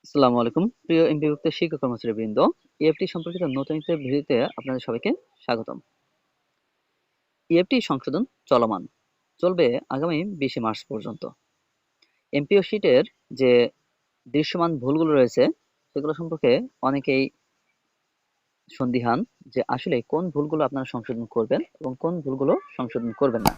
আসসালামু আলাইকুম প্রিয় এমপিভুক্ত শিক্ষক কর্মচারীবৃন্দ। ইএফটি সম্পর্কিত নতুন একটা ভিডিওতে আপনাদের সবাইকে স্বাগতম। ইএফটি সংশোধন চলমান, চলবে আগামী 20 মার্চ পর্যন্ত। এমপিও শিটের যে দৃশ্যমান ভুলগুলো রয়েছে সেগুলো সম্পর্কে অনেকেই সন্দিহান যে আসলে কোন ভুলগুলো আপনারা সংশোধন করবেন এবং কোন ভুলগুলো সংশোধন করবেন না।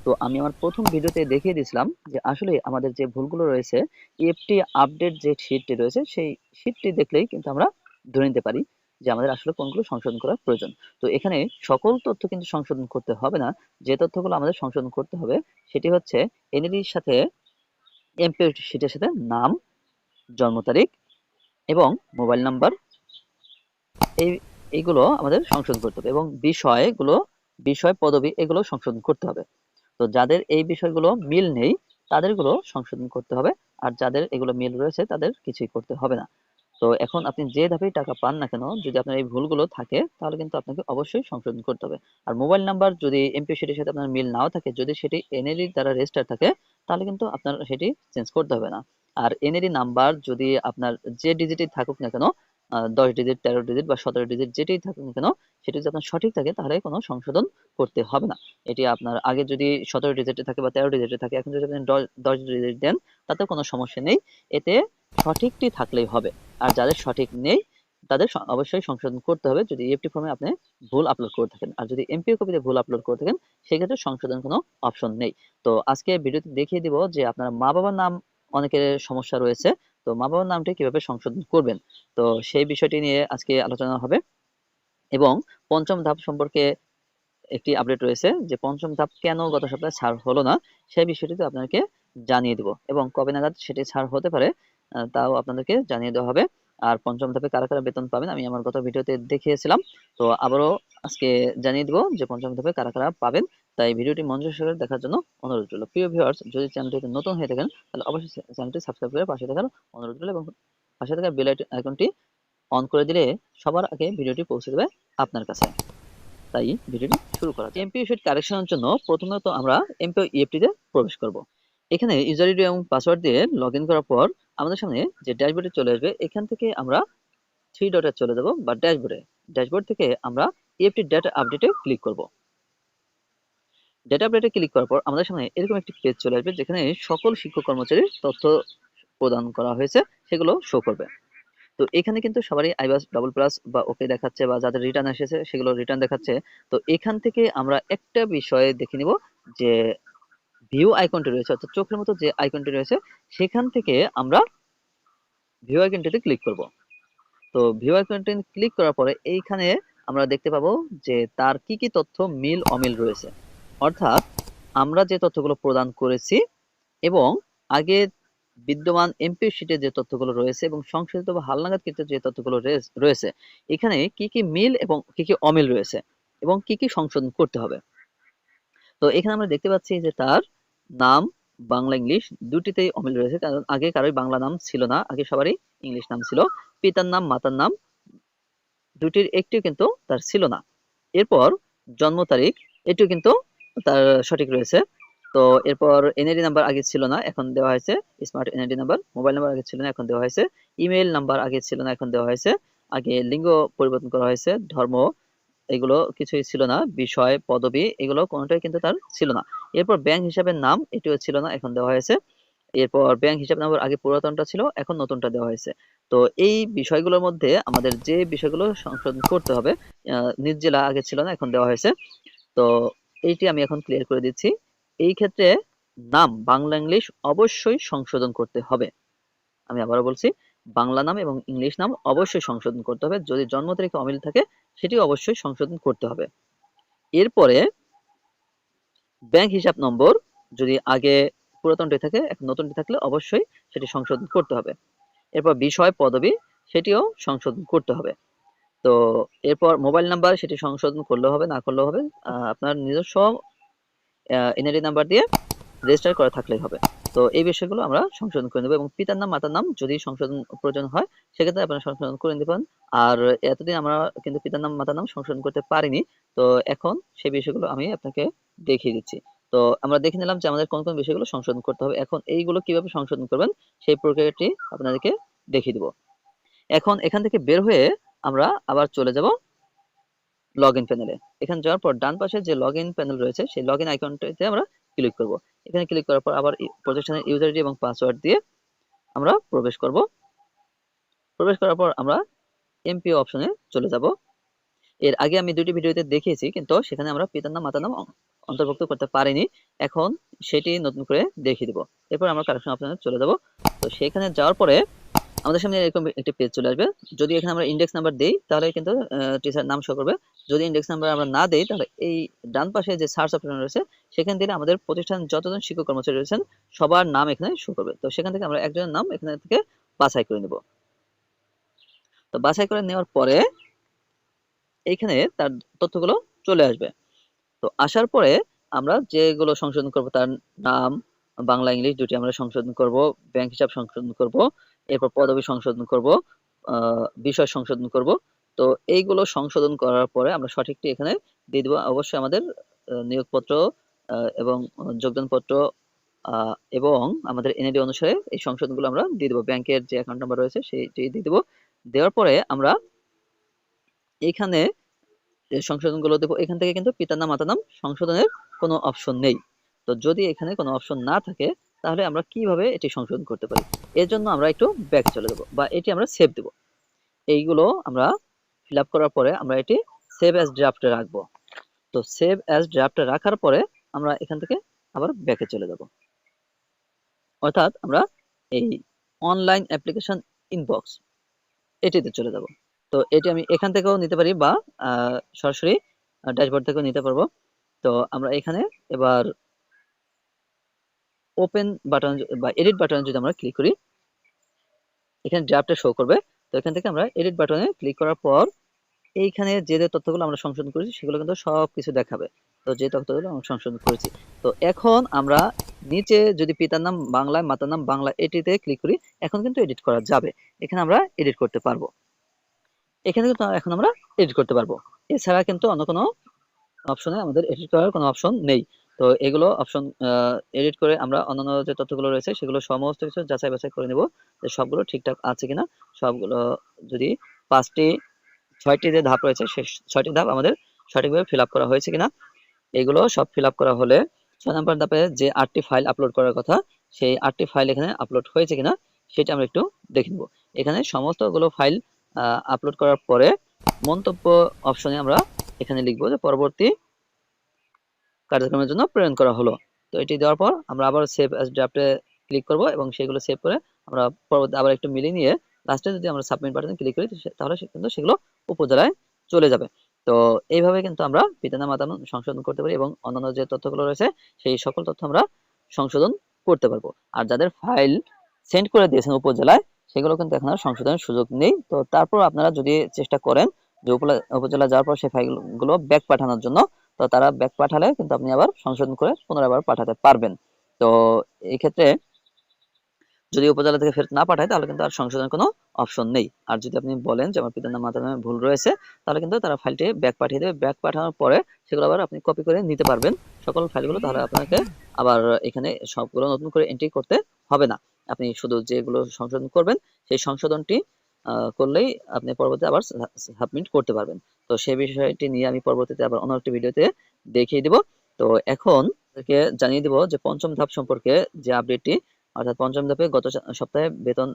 তো আমি আমার প্রথম ভিডিওতে দেখিয়ে দিয়েছিলাম যে আসলে আমাদের যে ভুলগুলো রয়েছে, ইএফটি আপডেট যে শীটটি রয়েছে সেই শীটটি দেখলেই কিন্তু আমরা ধরে নিতে পারি যে আমাদের আসলে কোনগুলো সংশোধন করা প্রয়োজন। তো এখানে সকল তথ্য কিন্তু সংশোধন করতে হবে না। যে তথ্যগুলো আমাদের সংশোধন করতে হবে সেটি হচ্ছে এনএডির সাথে এমপিও শীটের সাথে নাম, জন্ম তারিখ এবং মোবাইল নাম্বার, এই এইগুলো আমাদের সংশোধন করতে হবে এবং বিষয়গুলো, বিষয় পদবি এগুলো সংশোধন করতে হবে। তো যাদের এই বিষয়গুলো মিল নেই তাদেরগুলো সংশোধন করতে হবে, আর যাদের এগুলো মিল রয়েছে তাদের কিছুই করতে হবে না। তো এখন আপনি যে ধাপেই টাকা পান না কেন, যদি আপনার এই ভুলগুলো থাকে তাহলে কিন্তু আপনাকে অবশ্যই সংশোধন করতে হবে। আর মোবাইল নাম্বার যদি এমপি সেটির সাথে আপনার মিল নাও থাকে, যদি সেটি এনএডি দ্বারা রেজিস্টার থাকে তাহলে কিন্তু আপনার সেটি চেঞ্জ করতে হবে না। আর এনএডি নাম্বার যদি আপনার যে ডিজিটই থাকুক না কেন, 10 ডিজিট, 13 ডিজিট বা 17 ডিজিট যেটাই থাকুক না কেন, সেটি যদি আপনার সঠিক থাকে তাহলে কোনো সংশোধন করতে হবে না। এটি আপনার আগে যদি 17 ডিজিটে থাকে বা 13 ডিজিটে থাকে, এখন যদি আপনি 10 ডিজিট দেন তাতে কোনো সমস্যা নেই। এতে সঠিকটি থাকলেই হবে। আর যাদের সঠিক নেই তাদের অবশ্যই সংশোধন করতে হবে যদি ইএফটি ফর্মে আপনি ভুল আপলোড করে থাকেন। আর যদি এমপিও কপিতে ভুল আপলোড করে থাকেন সেক্ষেত্রে সংশোধন কোনো অপশন নেই। তো আজকে ভিডিওতে দেখিয়ে দিব যে আপনার মা বাবার নাম অনেকের সমস্যা রয়েছে, তো মা বাবার নামটি কিভাবে সংশোধন করবেন, তো সেই বিষয়টি নিয়ে আজকে আলোচনা হবে। এবং পঞ্চম ধাপ সম্পর্কে একটি আপডেট রয়েছে যে পঞ্চম ধাপ কেন গত সপ্তাহে ছাড় হলো না সেই বিষয়টিতে আপনাকে জানিয়ে দিব এবং কবে নাগাদ সেটি ছাড় হতে পারে তাও আপনাদেরকে জানিয়ে দেওয়া হবে। আর পঞ্চম ধাপে কারা কারা বেতন পাবেন আমি আমার গত ভিডিওতে দেখিয়েছিলাম, তো আবারও আজকে জানিয়ে দিব যে পঞ্চম ধাপে কারা কারা পাবেন। তাই ভিডিওটি মনোযোগ সহকারে দেখার জন্য অনুরোধ রইল। প্রিয় ভিউয়ার্স, যদি চ্যানেলটিতে নতুন হয়ে থাকেন তাহলে অবশ্যই চ্যানেলটি সাবস্ক্রাইব করে পাশে থাকার অনুরোধ রইল এবং পাশে থাকা বেল আইকনটি অন করে দিলে সবার আগে ভিডিওটি পৌঁছে দেবে আপনার কাছে। তাই ভিডিওটি শুরু করা যাক। এমপিও শিট কারেকশনের জন্য প্রথমত আমরা এমপিও ইএফটি তে প্রবেশ করব। এখানে ইউজার আইডি এবং পাসওয়ার্ড দিয়ে লগইন করার পর আমাদের সামনে যে ড্যাশবোর্ডে চলে আসবে, এখান থেকে আমরা থ্রি ডটে চলে যাব বা ড্যাশবোর্ডে। ড্যাশবোর্ড থেকে আমরা ইএফটি ডেটা আপডেটে ক্লিক করব। ডেটা আপডেটে ক্লিক করার পর আমাদের সামনে এরকম একটি পেজ চলে আসবে যেখানে সকল শিক্ষক কর্মচারীর তথ্য প্রদান করা হয়েছে সেগুলো শো করবে। তো এখানে কিন্তু সবারই আইবাস ডাবল প্লাস বা ওকে দেখাচ্ছে, বা যাদের রিটার্ন এসেছে সেগুলো রিটার্ন দেখাচ্ছে। তো এখান থেকে আমরা একটা বিষয় দেখে নিব যে ভিউ আইকনটি রয়েছে, অর্থাৎ চোখের মতো যে আইকনটি রয়েছে সেখান থেকে আমরা ভিউ আইকনটিতে ক্লিক করব। তো ভিউ আইকনটি ক্লিক করার পরে এইখানে আমরা দেখতে পাবো যে তার কি কি তথ্য মিল অমিল রয়েছে, অর্থাৎ আমরা যে তথ্যগুলো প্রদান করেছি এবং আগে বিদ্যমান এমপি শিটে যে তথ্যগুলো রয়েছে এবং সংশোধিত বা হালনাগাদকৃত যে তথ্যগুলো রয়েছে, এখানে কি কি মিল এবং কি কি অমিল রয়েছে এবং কি কি সংশোধন করতে হবে। তো এখানে আমরা দেখতে পাচ্ছি যে তার নাম বাংলা ইংলিশ দুটিতেই অমিল রয়েছে, কারণ আগে কারোই বাংলা নাম ছিল না, আগে সবারই ইংলিশ নাম ছিল। পিতার নাম মাতার নাম দুটির একটিও কিন্তু তার ছিল না। এরপর জন্ম তারিখ, এটিও কিন্তু তার সঠিক রয়েছে। তো এরপর এনআইডি নাম্বার আগে ছিল না, এখন দেওয়া হয়েছে smart NID number. Mobile number আগে ছিল না, এখন দেওয়া হয়েছে। ইমেইল নাম্বার আগে ছিল না, এখন দেওয়া হয়েছে। আগে লিঙ্গ পরিবর্তন করা হয়েছে, ধর্ম এগুলো কিছুই ছিল না, বিষয় পদবি এগুলো কোনোটাই কিন্তু তার ছিল না। এরপর ব্যাংক হিসাবের নাম, এটিও ছিল না, এখন দেওয়া হয়েছে। এরপর ব্যাংক হিসাব নাম্বার আগে পুরাতনটা ছিল, এখন নতুনটা দেওয়া হয়েছে। তো এই বিষয়গুলোর মধ্যে আমাদের যে বিষয়গুলো সংশোধন করতে হবে, নিজ জেলা আগে ছিল না, এখন দেওয়া হয়েছে। তো এইটি আমি এখন ক্লিয়ার করে দিচ্ছি। এই ক্ষেত্রে নাম বাংলা ইংলিশ অবশ্যই সংশোধন করতে হবে। আমি আবারও বলছি, বাংলা নাম এবং ইংলিশ নাম অবশ্যই সংশোধন করতে হবে। যদি জন্ম তারিখে অমিল থাকে সেটি অবশ্যই সংশোধন করতে হবে। এরপরে ব্যাংক হিসাব নম্বর যদি আগে পুরাতনটি থাকে, এখন নতুনটি থাকলে অবশ্যই সেটি সংশোধন করতে হবে। এরপর বিষয় পদবি সেটিও সংশোধন করতে হবে। তো এরপর মোবাইল নাম্বার সেটি সংশোধন করলেও হবে, না করলেও হবে। আপনার নিজস্ব এনআইডি নাম্বার দিয়ে রেজিস্টার করা থাকলেই হবে। তো এই বিষয়গুলো আমরা সংশোধন করে নেব এবং পিতার নাম মাতার নাম যদি সংশোধন প্রয়োজন হয় সেক্ষেত্রে আপনারা সংশোধন করে নেবেন। আর এতদিন আমরা কিন্তু পিতার নাম মাতার নাম সংশোধন করতে পারিনি, তো এখন সেই বিষয়গুলো আমি আপনাকে দেখিয়ে দিচ্ছি। তো আমরা দেখে নিলাম যে আমাদের কোন কোন বিষয়গুলো সংশোধন করতে হবে। এখন এইগুলো কিভাবে সংশোধন করবেন সেই প্রক্রিয়াটি আপনাদেরকে দেখিয়ে দিব। এখন এখান থেকে বের হয়ে আমরা আবার চলে যাব লগ ইন প্যানেলে। এখানে যাওয়ার পর ডান পাশে যে লগ ইন প্যানেল রয়েছে সেই লগ ইন আইকনটাতে আমরা ক্লিক করব। এখানে ক্লিক করার পর আবার প্রতিষ্ঠানের ইউজার আইডি এবং পাসওয়ার্ড দিয়ে আমরা প্রবেশ করব। প্রবেশ করার পর আমরা এমপিও অপশনে চলে যাব। এর আগে আমি দুটি ভিডিওতে দেখিয়েছি, কিন্তু সেখানে আমরা পিতার নাম মাতার নাম অন্তর্ভুক্ত করতে পারিনি। এখন সেটি নতুন করে দেখিয়ে দিব। এরপর আমরা কারেকশন অপশনে চলে যাব। তো সেখানে যাওয়ার পরে আমাদের সামনে এরকম একটি পেজ চলে আসবে। যদি এখানে আমরা ইন্ডেক্স নাম্বার দেই তাহলে কিন্তু টিচার নাম শো করবে। যদি ইন্ডেক্স নাম্বার আমরা না দেই তাহলে এই ডান পাশে যে সার্চ অপশন রয়েছে সেখান থেকে আমাদের প্রতিষ্ঠান যতজন শিক্ষক কর্মচারী রয়েছেন সবার নাম এখানে শো করবে। তো সেখান থেকে আমরা একজনের নাম এখান থেকে বাছাই করে নেব। তো বাছাই করে নেওয়ার পরে এইখানে তার তথ্যগুলো চলে আসবে। তো আসার পরে আমরা যেগুলো সংশোধন করব তার নাম, বাংলা ইংলিশ দুটি আমরা সংশোধন করব, ব্যাংক হিসাব সংশোধন করব, এরপর পদবি সংশোধন করব, বিষয় সংশোধন করব। তো এইগুলো সংশোধন করার পরে আমরা সঠিকটি এখানে দিয়ে দেবো। অবশ্যই আমাদের নিয়োগপত্র এবং যোগদানপত্র এবং আমাদের এনআইডি অনুসারে এই সংশোধনগুলো আমরা দিয়ে দেবো। ব্যাংকের যে অ্যাকাউন্ট নাম্বার রয়েছে সেইটি দিয়ে দেবো। দেওয়ার পরে আমরা এইখানে সংশোধনগুলো দেবো। এখান থেকে কিন্তু পিতার নাম মাতার নাম সংশোধনের কোনো অপশন নেই। তো যদি এখানে কোনো অপশন না থাকে তাহলে আমরা কিভাবে এটি সংশোধন করতে পারি? এর জন্য আমরা একটু ব্যাকে চলে যাব বা এটি আমরা সেভ দেব। এইগুলো আমরা ফিল আপ করার পরে আমরা এটি সেভ অ্যাজ ড্রাফটে রাখবো। তো সেভ অ্যাজ ড্রাফটে রাখার পরে আমরা এখান থেকে আবার ব্যাকে চলে যাব। অর্থাৎ আমরা এই অনলাইন অ্যাপ্লিকেশন ইনবক্স এটিতে চলে যাব। তো এটি আমি এখান থেকেও নিতে পারি বা সরাসরি ড্যাশবোর্ড থেকেও নিতে পারবো। তো আমরা এখানে এবার ওপেন বাটন বা এডিট বাটনে যদি আমরা ক্লিক করি এখানে ড্রাফটে শো করবে। তো এখান থেকে আমরা এডিট বাটনে ক্লিক করার পর এইখানে যে যে তথ্যগুলো আমরা সংশোধন করেছি সেগুলো কিন্তু সব কিছু দেখাবে। তো যে তথ্যগুলো আমরা সংশোধন করেছি, তো এখন আমরা নিচে যদি পিতার নাম বাংলায় মাতার নাম বাংলা এটিতে ক্লিক করি এখন কিন্তু এডিট করা যাবে। এখানে আমরা এডিট করতে পারবো। এখানে কিন্তু এখন আমরা এডিট করতে পারবো। এছাড়া কিন্তু অন্য কোনো অপশনে আমাদের এডিট করার কোনো অপশন নেই। তো এগুলো অপশন এডিট করে আমরা অন্যান্য যে তথ্যগুলো রয়েছে সেগুলো সমস্ত কিছু যাচাই বাছাই করে নেব যে সবগুলো ঠিকঠাক আছে কিনা। সবগুলো যদি 5টি 6টি যে ধাপ রয়েছে সেই 6টি ধাপ আমাদের সঠিকভাবে ফিল আপ করা হয়েছে কিনা, এগুলো সব ফিল আপ করা হলে 6 নম্বর ধাপে যে 8টি ফাইল আপলোড করার কথা সেই 8টি ফাইল এখানে আপলোড হয়েছে কিনা সেটা আমরা একটু দেখে নেব। এখানে সমস্তগুলো ফাইল আপলোড করার পরে মন্তব্য অপশনে আমরা এখানে লিখবো যে পরবর্তী কার্যক্রমের জন্য প্রেরণ করা হলো। তো এটি দেওয়ার পর আমরা আবার সেভ অ্যাজ ড্রাফটে ক্লিক করব এবং সেগুলো সেভ করে আমরা পরবর্তী আবার একটু মিলিয়ে নিয়ে লাস্টে যদি আমরা সাবমিট বাটনে ক্লিক করি তাহলে কিন্তু সেগুলো উপজেলায় চলে যাবে। তো এইভাবে কিন্তু আমরা পিতার নাম মাতার নাম সংশোধন করতে পারি এবং অন্যান্য যে তথ্যগুলো রয়েছে সেই সকল তথ্য আমরা সংশোধন করতে পারবো। আর যাদের ফাইল সেন্ড করে দিয়েছেন উপজেলায় সেগুলো কিন্তু এখন আর সংশোধনের সুযোগ নেই। তো তারপর আপনারা যদি চেষ্টা করেন যে উপজেলা যাওয়ার পর সেই ফাইলগুলো ব্যাক পাঠানোর জন্য, তো তারা ব্যাক পাঠালে কিন্তু আপনি আবার সংশোধন করে পুনরায় আবার পাঠাতে পারবেন। তো এই ক্ষেত্রে যদি উপজেলা থেকে ফেরত না পাঠায় তাহলে কিন্তু আর সংশোধনের কোনো অপশন নেই। আর যদি আপনি বলেন যে আমার পিতার নাম মাতার নামে ভুল রয়েছে তাহলে কিন্তু তারা ফাইলটি ব্যাক পাঠিয়ে দেবে। ব্যাক পাঠানোর পরে সেগুলো আবার আপনি কপি করে নিতে পারবেন সকল ফাইলগুলো। তাহলে আপনাকে আবার এখানে সবগুলো নতুন করে এন্ট্রি করতে হবে না। আপনি শুধু যেগুলো সংশোধন করবেন সেই সংশোধনটি করলেই আপনি পরবর্তীতে আবার সাবমিট করতে পারবেন। তো সেই বিষয়টি নিয়ে আমি পরবর্তীতে আবার অন্য একটি ভিডিওতে দেখিয়ে দিব। তো এখন জানিয়ে দিব যে পঞ্চম ধাপ সম্পর্কে যে আপডেটটি, অর্থাৎ পঞ্চম ধাপে গত সপ্তাহে বেতন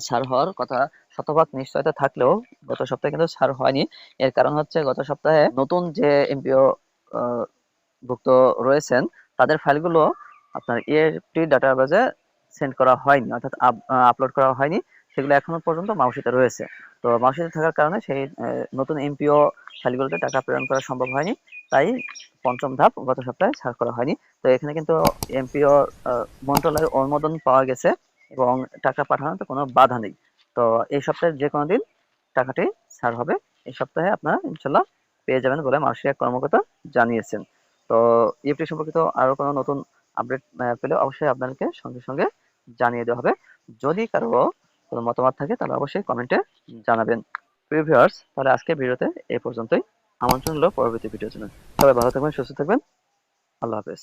ছাড় হওয়ার কথা শতভাগ নিশ্চয়তা থাকলেও গত সপ্তাহে কিন্তু ছাড় হয়নি। এর কারণ হচ্ছে গত সপ্তাহে নতুন যে এমপিও ভুক্ত রয়েছেন তাদের ফাইলগুলো আপনার ইএফটি ডাটাবেজে সেন্ড করা হয়নি, অর্থাৎ আপলোড করা হয়নি। সেগুলো এখনো পর্যন্ত মাউসিতে রয়েছে। তো মাউসিতে থাকার কারণে সেই নতুন এমপিও ফাইলগুলোতে টাকা প্রেরণ করা সম্ভব হয়নি। তাই পঞ্চম ধাপ গত সপ্তাহে ছাড় করা হয়নি। তো এখানে কিন্তু এমপিও মন্ত্রণালয়ের অনুমোদন পাওয়া গেছে এবং টাকা পাঠানোতে কোনো বাধা নেই। তো এই সপ্তাহে যে কোনো দিন টাকাটি ছাড় হবে। এই সপ্তাহে আপনারা ইনশাল্লাহ পেয়ে যাবেন বলে মানসিক কর্মকর্তা জানিয়েছেন। তো ইএফটি সম্পর্কিত আরো কোনো নতুন আপডেট পেলে অবশ্যই আপনাদেরকে সঙ্গে সঙ্গে জানিয়ে দেওয়া হবে। যদি কারো কোনো মতামত থাকে তাহলে অবশ্যই কমেন্টে জানাবেন। প্রিয় ভিউয়ার্স, তাহলে আজকের ভিডিওতে এই পর্যন্তই। আমন্ত্রণ হলো পরবর্তী ভিডিওর জন্য। সবাই ভালো থাকবেন, সুস্থ থাকবেন। আল্লাহ হাফেজ।